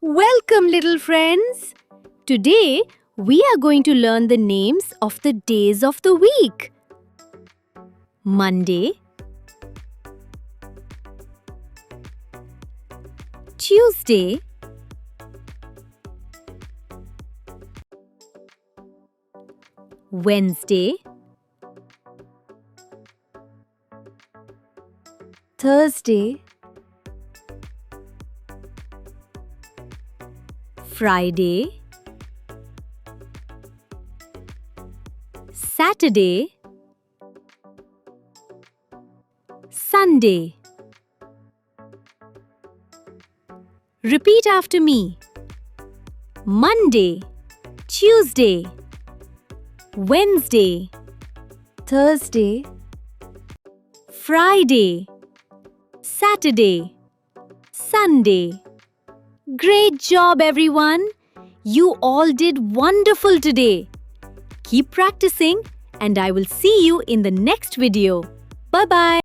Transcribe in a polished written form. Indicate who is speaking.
Speaker 1: Welcome, little friends. Today, we are going to learn the names of the days of the week. Monday, Tuesday, Wednesday, Thursday, Friday, Saturday, Sunday. Repeat after me. Monday, Tuesday, Wednesday, Thursday, Friday, Saturday, Sunday. Great job, everyone! You all did wonderful today. Keep practicing, and I will see you in the next video. Bye-bye.